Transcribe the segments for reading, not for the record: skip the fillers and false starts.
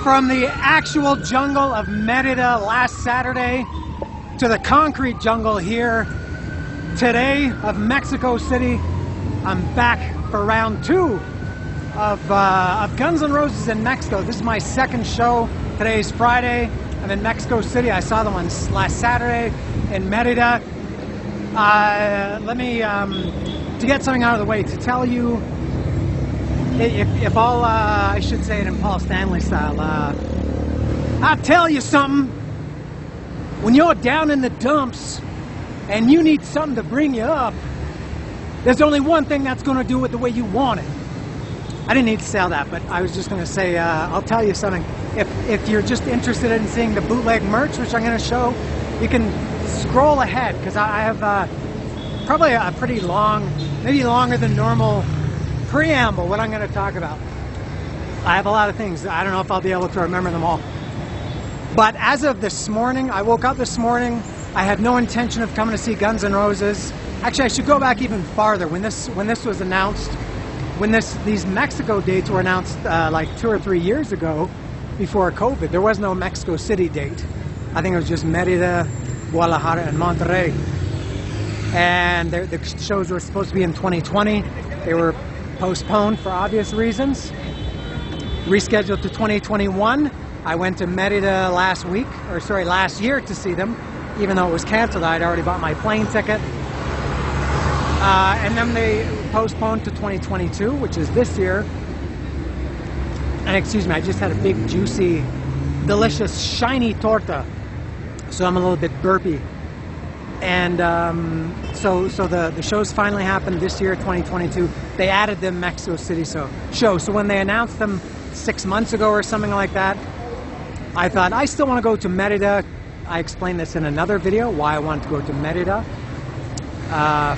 From the actual jungle of Merida last Saturday to the concrete jungle here today of Mexico City, I'm back for round 2 of Guns N' Roses in Mexico. This is my second show. Today is Friday. I'm in Mexico City. I saw them on last Saturday in Merida. Let me, to get something out of the way, to tell you, if all, I should say it in Paul Stanley style, I'll tell you something. When you're down in the dumps and you need something to bring you up, there's only one thing that's going to do it the way you want it. I didn't need to sell that, but I was just going to say, I'll tell you something. If you're just interested in seeing the bootleg merch, which I'm going to show, you can scroll ahead, because I have probably a pretty long, maybe longer than normal preamble, what I'm going to talk about. I have a lot of things. I don't know if I'll be able to remember them all. But as of this morning, I woke up this morning, I had no intention of coming to see Guns N' Roses. Actually, I should go back even farther. When this was announced, when these Mexico dates were announced like 2 or 3 years ago, before COVID, there was no Mexico City date. I think it was just Merida, Guadalajara, and Monterrey. And the shows were supposed to be in 2020. They were postponed for obvious reasons. Rescheduled to 2021. I went to Merida last year to see them, even though it was canceled. I'd already bought my plane ticket. And then they postponed to 2022, which is this year. And excuse me, I just had a big, juicy, delicious, shiny torta, so I'm a little bit burpy. And so the shows finally happened this year, 2022. They added the Mexico City show. So when they announced them 6 months ago or something like that, I thought, I still want to go to Merida. I explained this in another video, why I wanted to go to Merida,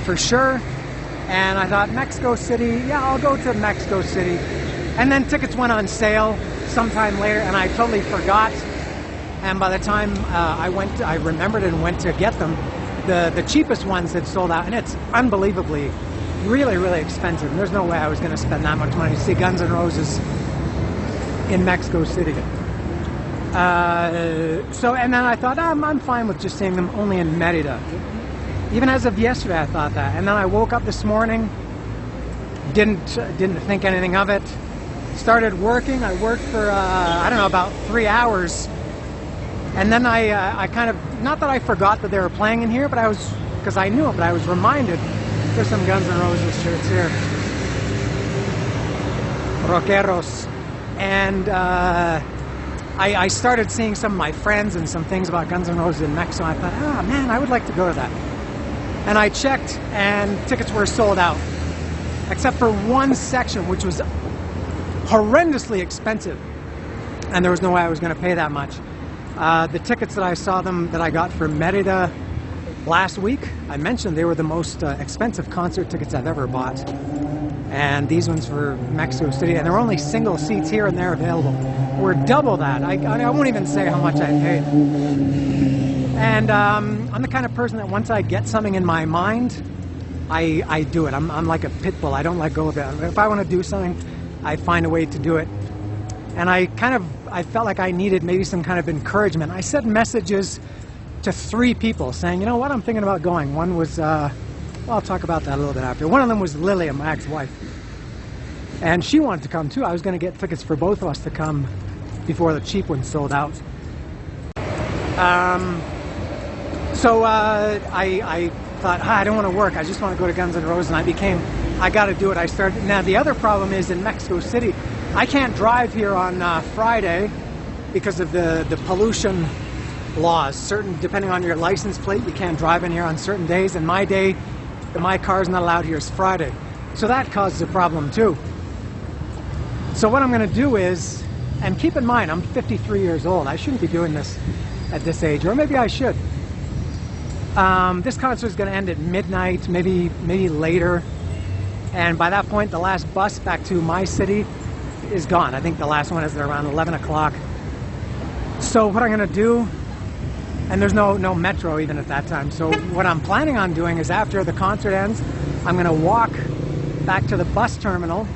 for sure. And I thought, Mexico City, yeah, I'll go to Mexico City. And then tickets went on sale sometime later, and I totally forgot. And by the time I remembered and went to get them, the cheapest ones had sold out, and it's unbelievably, really, really expensive. And there's no way I was going to spend that much money to see Guns N' Roses in Mexico City. And then I thought, I'm fine with just seeing them only in Merida. Even as of yesterday, I thought that. And then I woke up this morning, didn't think anything of it. Started working. I worked for, I don't know, about 3 hours. And then I kind of, not that I forgot that they were playing in here, but because I knew it, but I was reminded. There's some Guns N' Roses shirts here. Rockeros. And I started seeing some of my friends and some things about Guns N' Roses in Mexico. I thought, man, I would like to go to that. And I checked, and tickets were sold out. Except for one section, which was horrendously expensive. And there was no way I was going to pay that much. The tickets that I got for Merida last week, I mentioned they were the most expensive concert tickets I've ever bought. And these ones for Mexico City, and there were only single seats here and there available. Were double that. I won't even say how much I paid. And I'm the kind of person that once I get something in my mind, I do it. I'm like a pit bull. I don't let go of it. If I want to do something, I find a way to do it. And I felt like I needed maybe some kind of encouragement. I sent messages to 3 people saying, you know what, I'm thinking about going. One was, well, I'll talk about that a little bit after. One of them was Lillian, my ex-wife. And she wanted to come too. I was going to get tickets for both of us to come before the cheap ones sold out. So I thought, I don't want to work. I just want to go to Guns N' Roses. And I got to do it. I started. Now the other problem is in Mexico City, I can't drive here on Friday because of the pollution laws. Depending on your license plate, you can't drive in here on certain days. And my day, my car's not allowed here is Friday. So that causes a problem too. So what I'm going to do is, and keep in mind, I'm 53 years old. I shouldn't be doing this at this age, or maybe I should. This concert is going to end at midnight, maybe later. And by that point, the last bus back to my city is gone. I think the last one is around 11 o'clock. So what I'm going to do, and there's no metro even at that time. So what I'm planning on doing is after the concert ends, I'm going to walk back to the bus terminal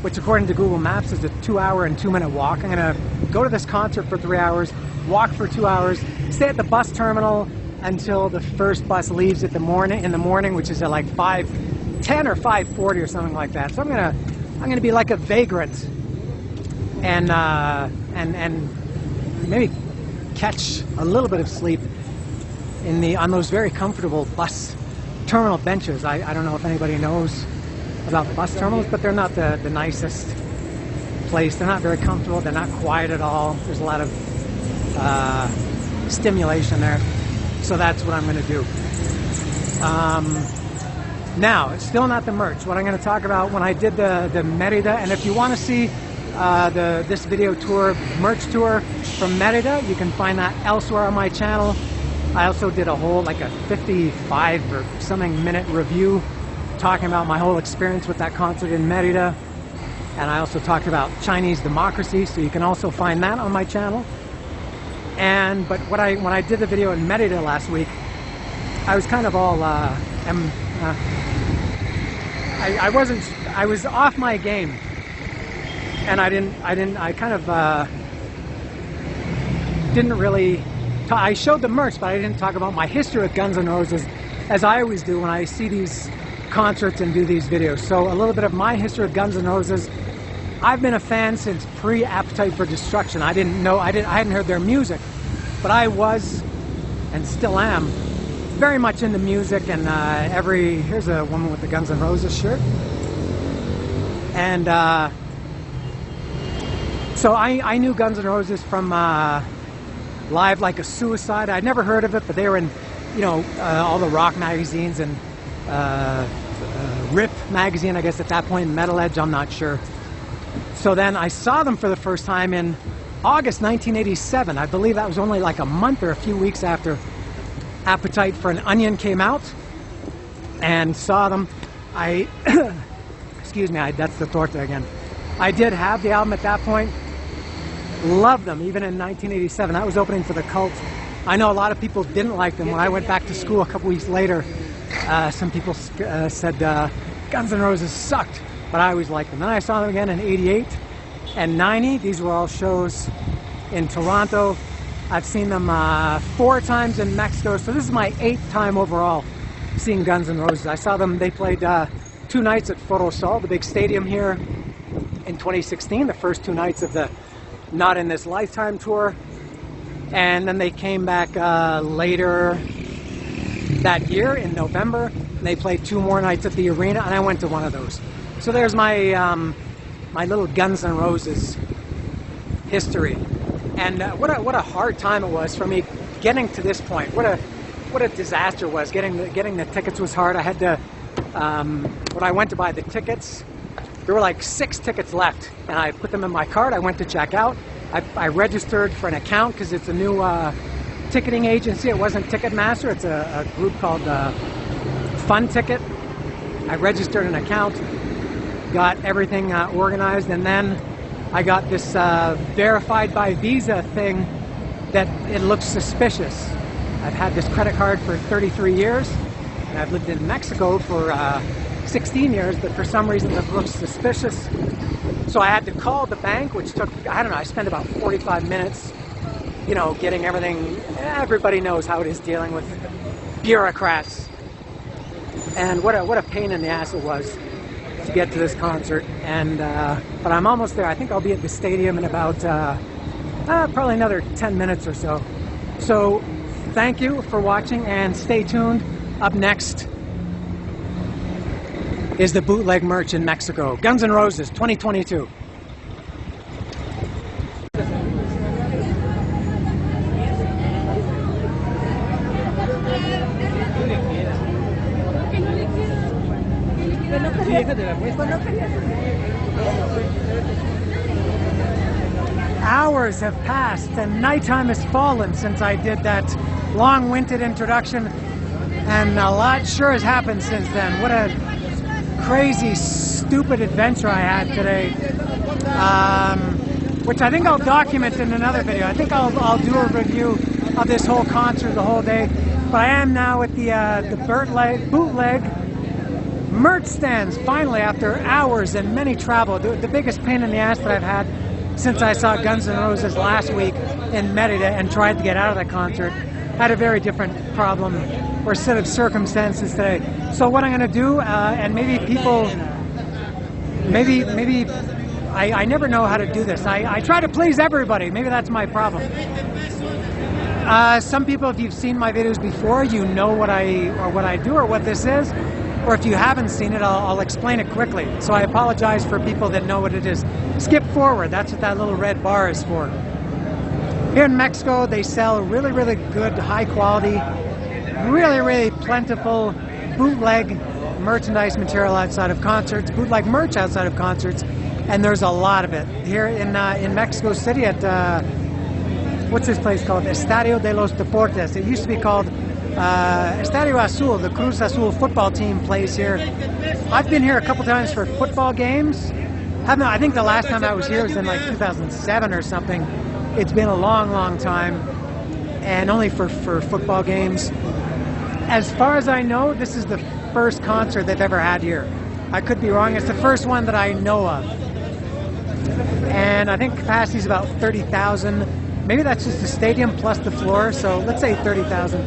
which according to Google Maps is a 2-hour and 2-minute walk. I'm gonna go to this concert for 3 hours, walk for 2 hours, stay at the bus terminal until the first bus leaves in the morning, which is at like 5:10 or 5:40 or something like that. So I'm gonna be like a vagrant and maybe catch a little bit of sleep on those very comfortable bus terminal benches. I don't know if anybody knows about the bus terminals, but they're not the nicest place. They're not very comfortable. They're not quiet at all. There's a lot of stimulation there. So that's what I'm going to do. Now, it's still not the merch. What I'm going to talk about when I did the Merida, and if you want to see this video tour, merch tour from Merida, you can find that elsewhere on my channel. I also did a whole, like a 55 or something minute review talking about my whole experience with that concert in Merida. And I also talked about Chinese democracy, so you can also find that on my channel. But when I did the video in Merida last week, I was kind of all I was off my game, and I showed the merch, but I didn't talk about my history with Guns N' Roses, as I always do when I see these concerts and do these videos. So a little bit of my history with Guns N' Roses. I've been a fan since pre-Appetite for Destruction. I hadn't heard their music, but I was, and still am, very much into music. And here's a woman with the Guns N' Roses shirt. And so I knew Guns N' Roses from Live Like a Suicide. I'd never heard of it, but they were in, all the rock magazines and Rip magazine, I guess at that point, Metal Edge, I'm not sure. So then I saw them for the first time in August 1987. I believe that was only like a month or a few weeks after Appetite for an Onion came out, and saw them. Excuse me, that's the torta again. I did have the album at that point. Loved them, even in 1987. That was opening for the Cult. I know a lot of people didn't like them. When I went back to school a couple weeks later, some people said Guns N' Roses sucked, but I always liked them. Then I saw them again in 88 and 90. These were all shows in Toronto. I've seen them 4 times in Mexico, so this is my 8th time overall seeing Guns N' Roses. I saw them, they played 2 nights at Foro Sol, the big stadium here, in 2016, the first 2 nights of the Not in This Lifetime tour. And then they came back later that year in November, and they played 2 more nights at the arena, and I went to one of those. So there's my my little Guns N' Roses history. And what a hard time it was for me getting to this point. What a disaster it was. Getting the tickets was hard. I had to when I went to buy the tickets, there were like 6 tickets left, and I put them in my cart. I went to check out. I registered for an account because it's a new ticketing agency. It wasn't Ticketmaster. It's a group called Fun Ticket. I registered an account, got everything organized, and then I got this verified by Visa thing that it looks suspicious. I've had this credit card for 33 years, and I've lived in Mexico for 16 years, but for some reason it looks suspicious. So I had to call the bank, which took, I don't know, I spent about 45 minutes, getting everything. Everybody knows how it is dealing with bureaucrats. And what a pain in the ass it was to get to this concert. And but I'm almost there. I think I'll be at the stadium in about probably another 10 minutes or so. So thank you for watching, and stay tuned. Up next is the bootleg merch in Mexico. Guns N' Roses 2022. Hours have passed and nighttime has fallen since I did that long-winded introduction, and a lot sure has happened since then. What a crazy, stupid adventure I had today, which I think I'll document in another video. I think I'll do a review of this whole concert, the whole day. But I am now at the bootleg merch stands, finally, after hours and many travel. The biggest pain in the ass that I've had since I saw Guns N' Roses last week in Merida and tried to get out of that concert. Had a very different problem or set of circumstances today. So what I'm going to do, and maybe people, maybe I never know how to do this. I try to please everybody. Maybe that's my problem. Some people, if you've seen my videos before, you know what I do or what this is. Or if you haven't seen it, I'll explain it quickly. So I apologize for people that know what it is. Skip forward. That's what that little red bar is for. Here in Mexico, they sell really, really good, high quality, really, really plentiful bootleg merchandise material outside of concerts, bootleg merch outside of concerts, and there's a lot of it. Here in Mexico City at, what's this place called? Estadio de los Deportes. It used to be called Estadio Azul, the Cruz Azul football team plays here. I've been here a couple times for football games. I think the last time I was here was in like 2007 or something. It's been a long, long time, and only for football games. As far as I know, this is the first concert they've ever had here. I could be wrong. It's the first one that I know of. And I think capacity is about 30,000. Maybe that's just the stadium plus the floor, so let's say 30,000.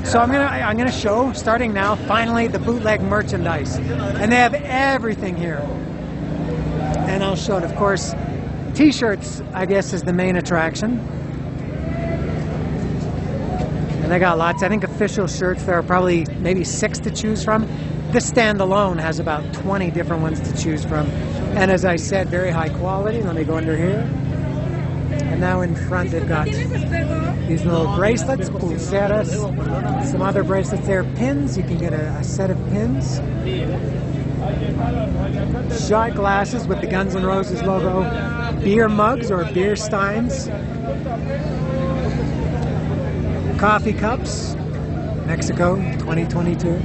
So I'm gonna show, starting now, finally, the bootleg merchandise. And they have everything here. And I'll show it, of course. T-shirts, I guess, is the main attraction. And they got lots. I think official shirts, there are probably maybe 6 to choose from. This stand alone has about 20 different ones to choose from. And as I said, very high quality. Let me go under here. And now in front they've got these little bracelets, pulseras, some other bracelets there, pins. You can get a set of pins. Shot glasses with the Guns N' Roses logo. Beer mugs or beer steins. Coffee cups. Mexico 2022.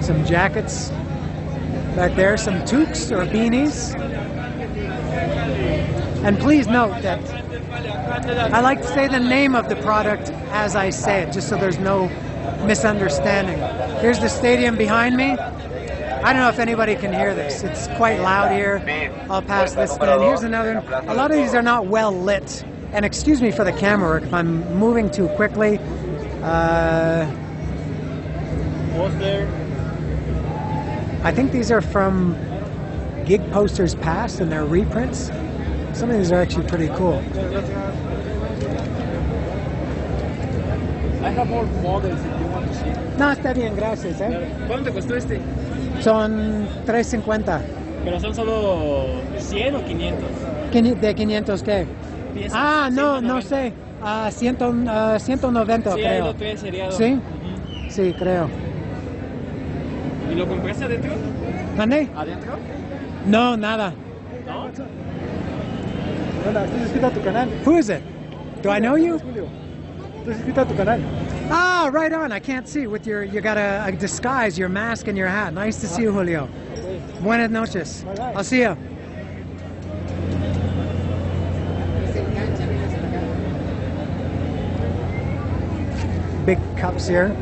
Some jackets back there. Some toques or beanies. And please note that I like to say the name of the product as I say it, just so there's no misunderstanding. Here's the stadium behind me. I don't know if anybody can hear this. It's quite loud here. I'll pass this stand. Here's another one. A lot of these are not well lit. And excuse me for the camera work if I'm moving too quickly. I think these are from gig posters past and they're reprints. Some of these are actually pretty cool. I have more models if you want to see. No, está bien, gracias. ¿Cuánto te costó este? Son $3.50. ¿Pero son solo 100 o 500? ¿De 500 qué? Piezas. Ah, no, 190. no sé. 190 sí, creo. ahí lo trae seriado. ¿Sí? Sí, creo. ¿Y lo compraste adentro? ¿Mande? ¿Adentro? No, nada. ¿No? Hola, estoy suscrito a tu canal. Who is it? Do I know you? Julio. Estoy suscrito a tu canal. Ah, right on. I can't see with your, you got a disguise, your mask and your hat. Nice to see you, Julio. Buenas noches. Bye-bye. I'll see you. Big cups here.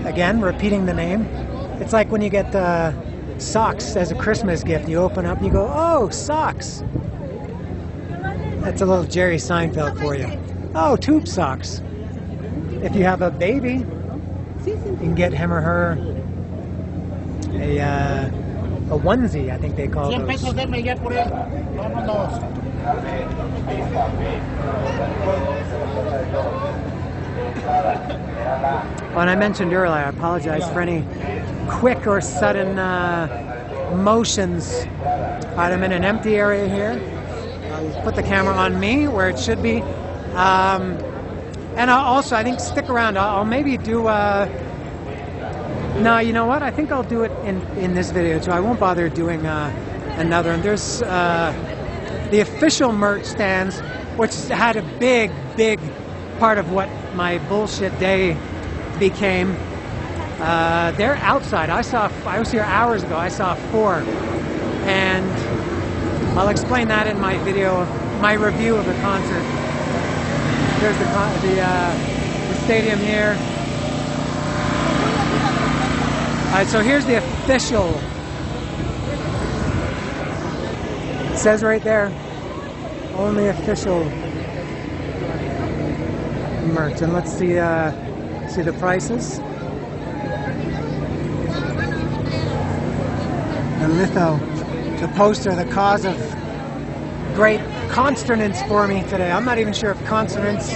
Again, repeating the name. It's like when you get socks as a Christmas gift. You open up and you go, oh, socks. That's a little Jerry Seinfeld for you. Oh, tube socks. If you have a baby, you can get him or her a onesie, I think they call those. Well, and I mentioned earlier, I apologize for any quick or sudden motions. I'm in an empty area here. I'll put the camera on me where it should be. And I'll also, I think, stick around. I'll maybe do, no, you know what? I think I'll do it in this video too. I won't bother doing another. And there's the official merch stands, which had a big, big part of what my bullshit day became. They're outside. I was here hours ago. I saw 4. And I'll explain that in my video, my review of the concert. There's the stadium here. Alright, so here's the official. It says right there, only official merch. And let's see the prices. The litho, the poster, the cause of great consternance for me today. I'm not even sure if consternance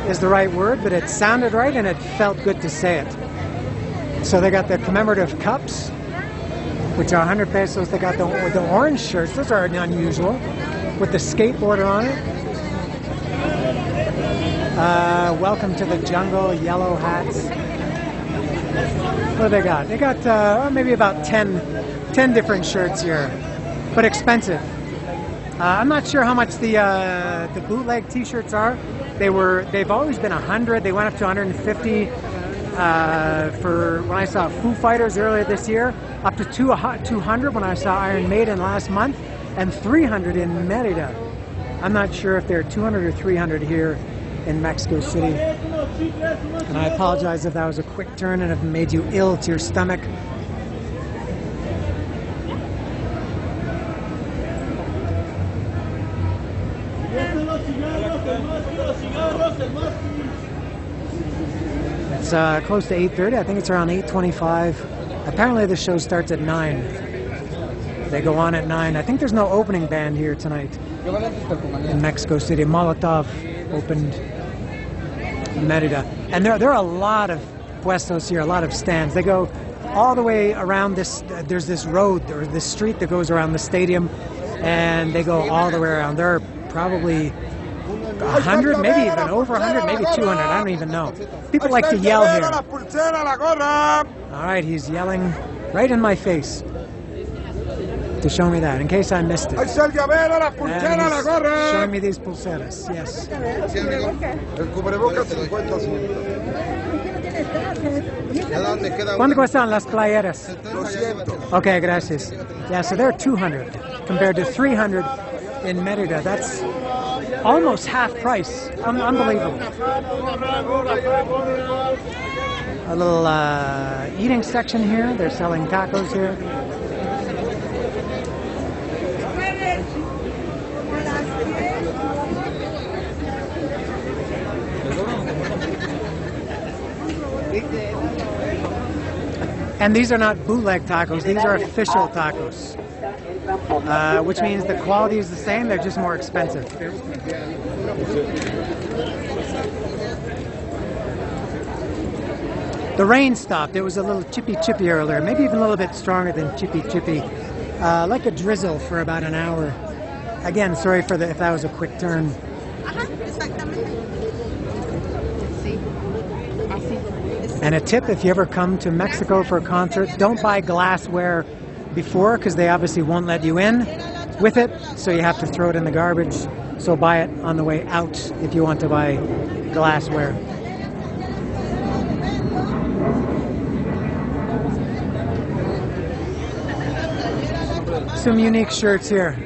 is the right word, but it sounded right and it felt good to say it. So they got the commemorative cups, which are 100 pesos. They got the orange shirts. Those are unusual, with the skateboarder on it. Welcome to the jungle, yellow hats. What do they got? They got maybe about 10 different shirts here, but expensive. I'm not sure how much the bootleg t-shirts are. They've always been 100. They went up to 150 for when I saw Foo Fighters earlier this year, up to 200 when I saw Iron Maiden last month, and 300 in Merida. I'm not sure if they're 200 or 300 here in Mexico City. And I apologize if that was a quick turn and if it made you ill to your stomach. It's close to 8:30. I think it's around 8:25. Apparently the show starts at 9. They go on at 9. I think there's no opening band here tonight in Mexico City. Molotov opened in Merida. And there are a lot of puestos here, a lot of stands. They go all the way around this. There's this road or this street that goes around the stadium, and they go all the way around. There are probably 100, maybe even over 100, maybe 200. I don't even know. People like to yell here. All right, he's yelling right in my face to show me that, in case I missed it. And he's showing me these pulseras, yes. ¿Cuánto cuestan las playeras? Okay, gracias. Yeah, so they're 200 compared to 300 in Merida. That's almost half price. Unbelievable. A little eating section here. They're selling tacos here. And these are not bootleg tacos, these are official tacos. Which means the quality is the same, they're just more expensive. The rain stopped. It was a little chippy earlier, maybe even a little bit stronger than chippy. Like a drizzle for about an hour. Again, sorry for if that was a quick turn. And a tip, if you ever come to Mexico for a concert, don't buy glassware before, because they obviously won't let you in with it, so you have to throw it in the garbage. So buy it on the way out if you want to buy glassware. Some unique shirts here.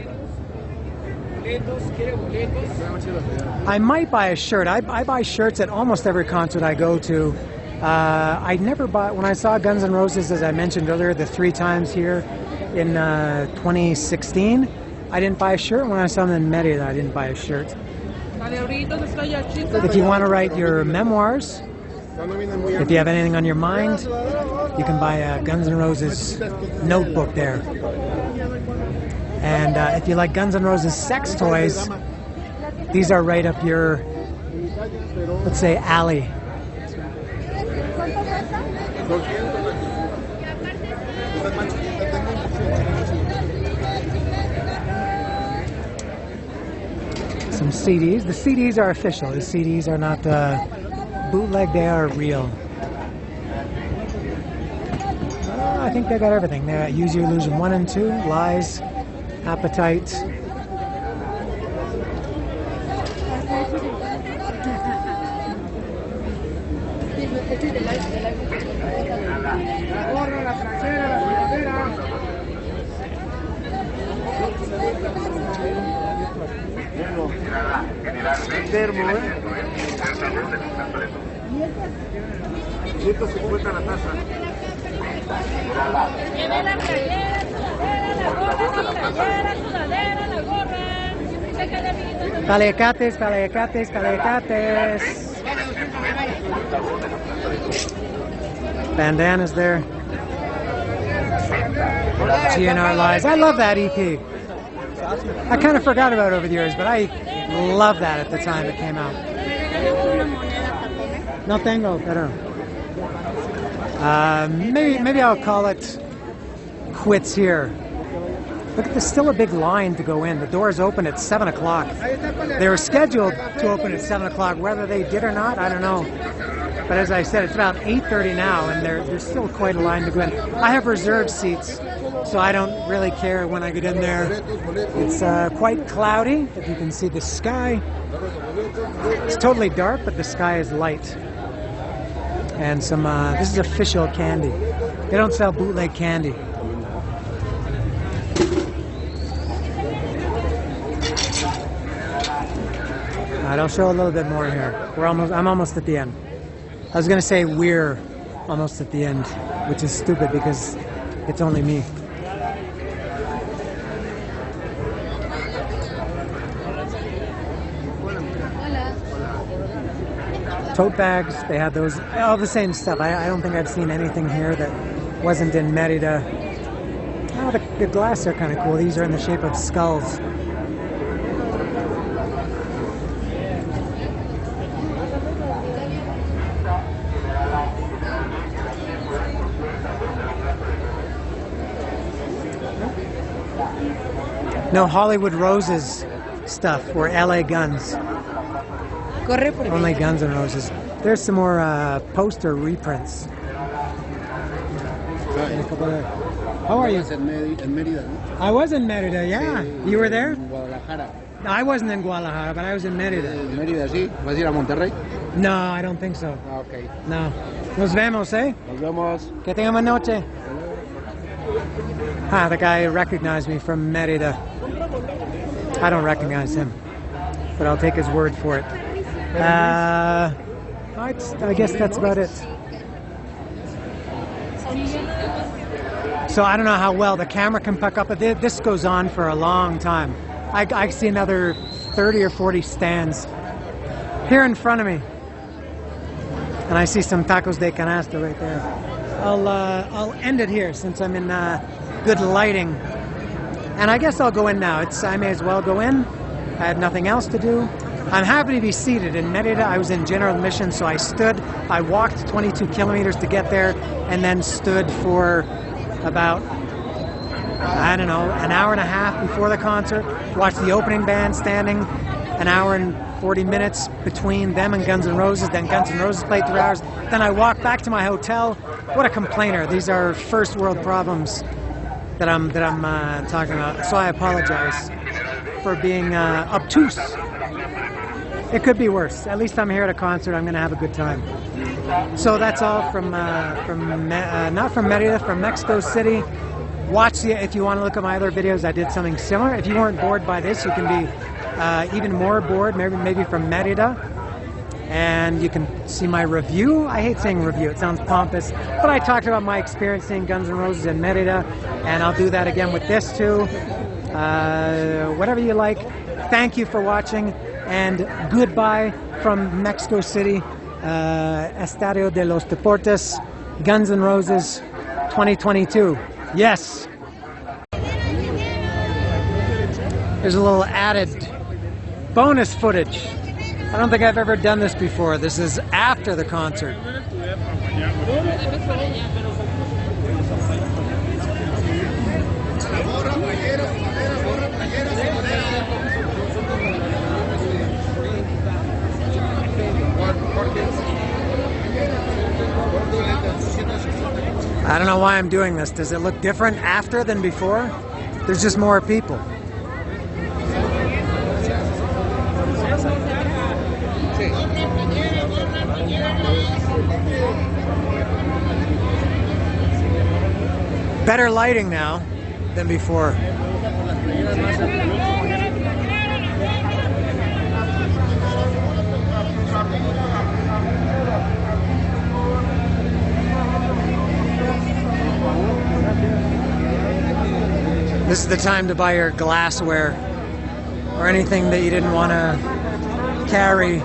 I might buy a shirt. I buy shirts at almost every concert I go to. I never bought, when I saw Guns N' Roses, as I mentioned earlier, the 3 times here in 2016, I didn't buy a shirt. When I saw them in Merida, I didn't buy a shirt. If you want to write your memoirs, if you have anything on your mind, you can buy a Guns N' Roses notebook there. And if you like Guns N' Roses sex toys, these are right up your, let's say, alley. Some CDs. The CDs are official. The CDs are not bootleg, they are real. I think they got everything. They got Use Your Illusion 1 and 2, Lies, Appetite. Termo, 150 la taza. Llevé la playera, sudadera, la gorra, la playera, sudadera, la gorra. Chécale, amiguito. Calecates, calecates, calecates. Bandana's there. GNR Lies. I love that EP. I kind of forgot about it over the years, but I love that at the time it came out. No tengo, pero. Maybe I'll call it quits here. Look, there's still a big line to go in. The doors open at 7 o'clock. They were scheduled to open at 7 o'clock. Whether they did or not, I don't know. But as I said, it's about 8:30 now, and there's still quite a line to go in. I have reserved seats, so I don't really care when I get in there. It's quite cloudy, if you can see the sky. It's totally dark, but the sky is light. And some, this is official candy. They don't sell bootleg candy. Alright, I'll show a little bit more here. I'm almost at the end. I was gonna say we're almost at the end, which is stupid because it's only me. Tote bags, they had those, all the same stuff. I don't think I've seen anything here that wasn't in Merida. Oh, the glass are kind of cool. These are in the shape of skulls. No Hollywood Roses stuff or LA Guns. Only Guns N' Roses. There's some more poster reprints. How are you? En Mérida, ¿no? I was in Merida, yeah. You were there? En Guadalajara. No, I wasn't in Guadalajara, but I was in Merida. En Mérida, sí. ¿Vas a ir a Monterrey? No, I don't think so. Ah, ok. No. Nos vemos, eh? Nos vemos. Que tenga buena noche. Ah, the guy recognized me from Merida. I don't recognize him, but I'll take his word for it. I guess that's about it. So I don't know how well the camera can pick up, but this goes on for a long time. I see another 30 or 40 stands here in front of me. And I see some tacos de canasta right there. I'll end it here since I'm in good lighting. And I guess I'll go in now. I may as well go in. I have nothing else to do. I'm happy to be seated. In Merida, I was in general admission, so I stood. I walked 22 kilometers to get there, and then stood for about, I don't know, an hour and a half before the concert. Watched the opening band standing, an hour and 40 minutes between them and Guns N' Roses. Then Guns N' Roses played 3 hours. Then I walked back to my hotel. What a complainer. These are first world problems that I'm talking about. So I apologize for being obtuse. It could be worse. At least I'm here at a concert. I'm going to have a good time. So that's all from not from Merida, from Mexico City. Watch if you want to look at my other videos. I did something similar. If you weren't bored by this, you can be even more bored. Maybe from Merida. And you can see my review. I hate saying review, it sounds pompous, but I talked about my experience seeing Guns N' Roses in Merida, and I'll do that again with this too. Whatever you like. Thank you for watching, and goodbye from Mexico City, Estadio de los Deportes, Guns N' Roses 2022. Yes! There's a little added bonus footage. I don't think I've ever done this before. This is after the concert. I don't know why I'm doing this. Does it look different after than before? There's just more people. Better lighting now than before. This is the time to buy your glassware or anything that you didn't want to carry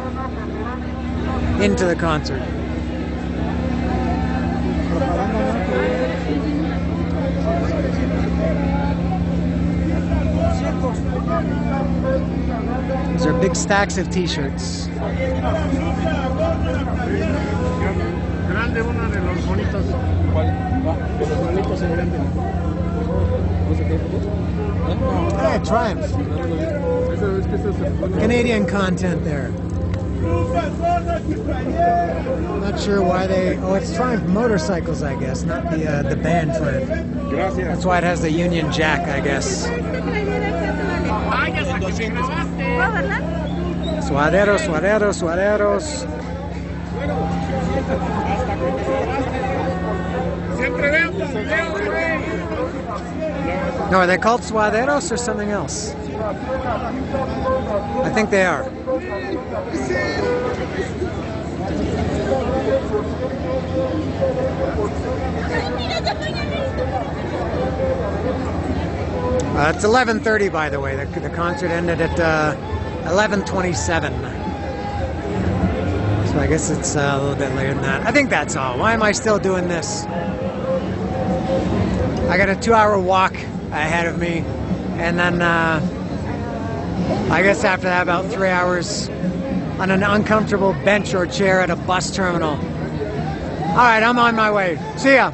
into the concert. These are big stacks of t-shirts. Grande, uno de los bonitos. ¿Cuál? De los bonitos en grande. Hey, Triumph. Canadian content there. Not sure why they... Oh, it's Triumph Motorcycles, I guess, not the band Triumph. Gracias. That's why it has the Union Jack, I guess. Suaderos, suaderos, suaderos. No, are they called suaderos or something else? I think they are. It's 11:30, by the way. The concert ended at 11:27. So I guess it's a little bit later than that. I think that's all. Why am I still doing this? I got a 2-hour walk ahead of me, and then I guess after that about 3 hours on an uncomfortable bench or chair at a bus terminal. All right, I'm on my way. See ya.